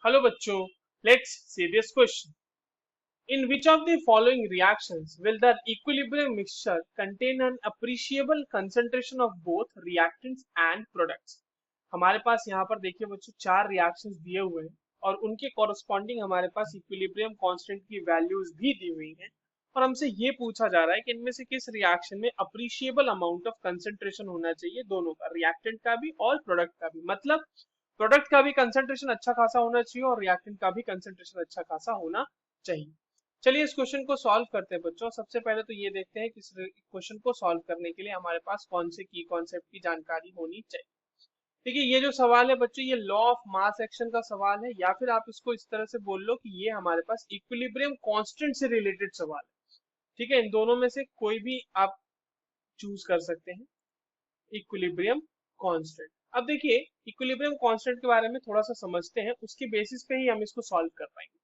Hello bachcho, let's see this question. In which of the following reactions will the equilibrium mixture contain an appreciable concentration of both reactants and products? हमारे पास यहाँ पर देखिए बच्चों चार reactions दिए हुए हैं और उनके कॉरस्पॉन्डिंग हमारे पास इक्विलिब्रियम कांस्टेंट की वैल्यूज भी दी हुई हैं और हमसे ये पूछा जा रहा है कि इनमें से किस रिएक्शन में अप्रिशिएबल अमाउंट ऑफ कंसंट्रेशन होना चाहिए दोनों का, रिएक्टेंट का भी और प्रोडक्ट का भी। मतलब प्रोडक्ट का भी कंसंट्रेशन अच्छा खासा होना चाहिए और रिएक्टेंट का भी कंसंट्रेशन अच्छा खासा होना चाहिए। चलिए इस क्वेश्चन को सॉल्व करते हैं बच्चों। सबसे पहले तो ये देखते हैं कि इस क्वेश्चन को सॉल्व करने के लिए हमारे पास कौन से की कॉन्सेप्ट की जानकारी होनी चाहिए। देखिए ये जो सवाल है बच्चों, ये लॉ ऑफ मास एक्शन का सवाल है, या फिर आप इसको इस तरह से बोल लो कि ये हमारे पास इक्विलिब्रियम कांस्टेंट से रिलेटेड सवाल है। ठीक है, इन दोनों में से कोई भी आप चूज कर सकते हैं। इक्विलिब्रियम कांस्टेंट, अब देखिए इक्विलिब्रियम कांस्टेंट के बारे में थोड़ा सा समझते हैं, उसके बेसिस पे ही हम इसको सॉल्व कर पाएंगे।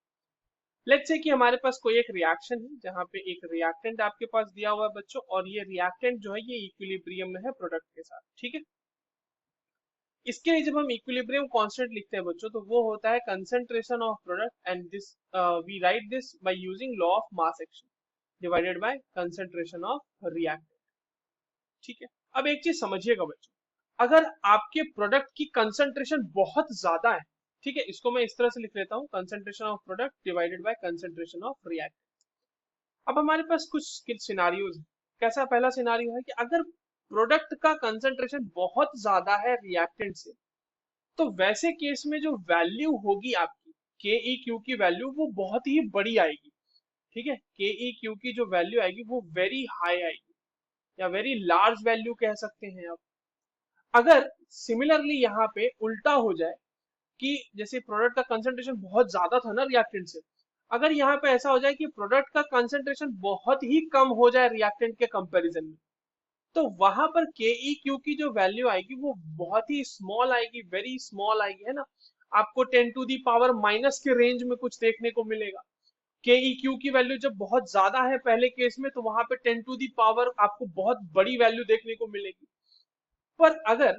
लेट्स से कि हमारे पास कोई एक रिएक्शन है जहां पे एक रिएक्टेंट आपके पास दिया हुआ है बच्चों, और ये रिएक्टेंट जो है ये इक्विलिब्रियम में है प्रोडक्ट के साथ। ठीक है, इसके लिए जब हम इक्विलिब्रियम कांस्टेंट लिखते हैं बच्चों तो वो होता है concentration of product, and this we write this by using law of mass action divided by concentration of reactant. ठीक है, अब एक चीज समझिएगा बच्चों, अगर आपके प्रोडक्ट की कंसंट्रेशन बहुत ज्यादा है, ठीक है, इसको मैं इस तरह से लिख लेता हूँ, concentration of product divided by concentration of reactant. अब हमारे पास कुछ सिनारियोज है। कैसा पहला सिनारियो है कि अगर प्रोडक्ट का कंसंट्रेशन बहुत ज्यादा है रिएक्टेंट से, तो वैसे केस में जो वैल्यू होगी आपकी के ई क्यू की वैल्यू वो बहुत ही बड़ी आएगी। ठीक है, के ई क्यू की जो वैल्यू आएगी वो वेरी हाई आएगी, या वेरी लार्ज वैल्यू कह सकते हैं आप। अगर सिमिलरली यहाँ पे उल्टा हो जाए कि जैसे प्रोडक्ट का कंसंट्रेशन बहुत ज्यादा था ना रिएक्टेंट से, अगर यहाँ पे ऐसा हो जाए कि प्रोडक्ट का कंसंट्रेशन बहुत ही कम हो जाए रिएक्टेंट के कंपैरिजन में, तो वहां पर के ई क्यू की जो वैल्यू आएगी वो बहुत ही स्मॉल आएगी, वेरी स्मॉल आएगी, है ना। आपको 10 टू दी पावर माइनस के रेंज में कुछ देखने को मिलेगा। के ई क्यू की वैल्यू जब बहुत ज्यादा है पहले केस में, तो वहां पे 10 टू दी पावर आपको बहुत बड़ी वैल्यू देखने को मिलेगी। पर अगर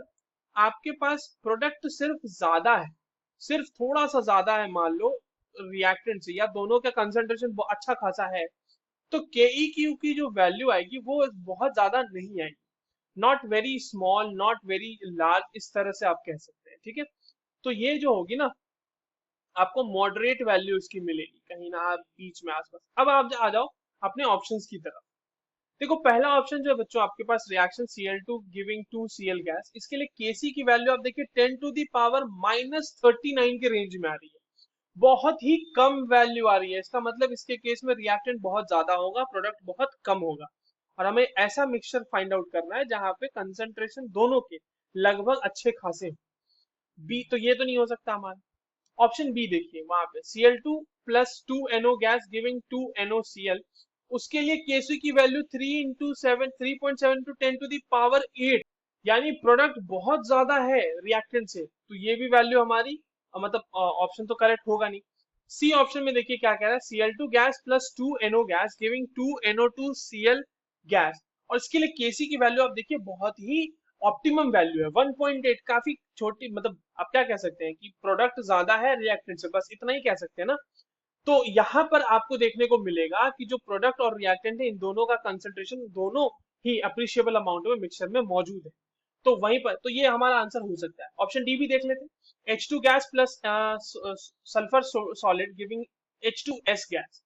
आपके पास प्रोडक्ट सिर्फ ज्यादा है, सिर्फ थोड़ा सा ज्यादा है मान लो रिएक्टेंट से, या दोनों का कंसंट्रेशन अच्छा खासा है, तो के ई क्यू की जो वैल्यू आएगी वो बहुत ज्यादा नहीं आएगी, not very small not very large, इस तरह से आप कह सकते हैं। ठीक है, तो ये जो होगी ना, आपको मॉडरेट वैल्यू इसकी मिलेगी कहीं ना बीच में आसपास। अब आप आ जाओ अपने ऑप्शंस की तरफ। देखो पहला ऑप्शन जो है बच्चों, आपके पास reaction Cl2 giving 2Cl gas, इसके लिए Kc की वैल्यू आप देखिए 10 टू दी पावर-39 के रेंज में आ रही है, बहुत ही कम वैल्यू आ रही है। इसका मतलब इसके केस में रिएक्टेंट बहुत ज्यादा होगा, प्रोडक्ट बहुत कम होगा, और हमें ऐसा मिक्सचर फाइंड आउट करना है जहां पे कंसंट्रेशन दोनों के लगभग अच्छे खासे हो। बी तो ये तो नहीं हो सकता हमारा। ऑप्शन बी देखिए, वहां पे Cl2 plus 2NO gas giving 2NOCl, उसके लिए Kc की value 3 into 7 3.7 into 10 to the power 8, यानी प्रोडक्ट बहुत ज्यादा है रिएक्टेंट से, तो ये भी वैल्यू हमारी मतलब ऑप्शन तो करेक्ट होगा नहीं। सी ऑप्शन में देखिए क्या कह रहा है, Cl2 gas plus 2NO gas giving 2NO2Cl gas, और इसके लिए Kc की वैल्यू आप देखिए बहुत ही ऑप्टिमम वैल्यू है 1.8, काफी छोटी, मतलब आप क्या कह सकते हैं कि प्रोडक्ट ज्यादा है रिएक्टेंट से, बस इतना ही कह सकते हैं ना। तो यहाँ पर आपको देखने को मिलेगा कि जो प्रोडक्ट और रिएक्टेंट है इन दोनों का कंसंट्रेशन दोनों ही अप्रिशिएबल अमाउंट में मिक्सचर में मौजूद है। तो वहीं पर तो ये हमारा आंसर हो सकता है। ऑप्शन डी भी देख लेते हैं, H2 gas plus sulphur solid giving H2S gas,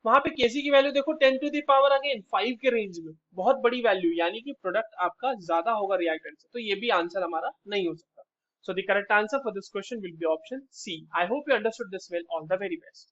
वहां पे केसी की वैल्यू देखो 10 टू दी पावर अगेन 5 के रेंज में, बहुत बड़ी वैल्यू, यानी कि प्रोडक्ट आपका ज्यादा होगा रिएक्टेंट से, तो ये भी आंसर हमारा नहीं हो सकता। So the correct answer for this question will be option C. I hope you understood this well, all the very best.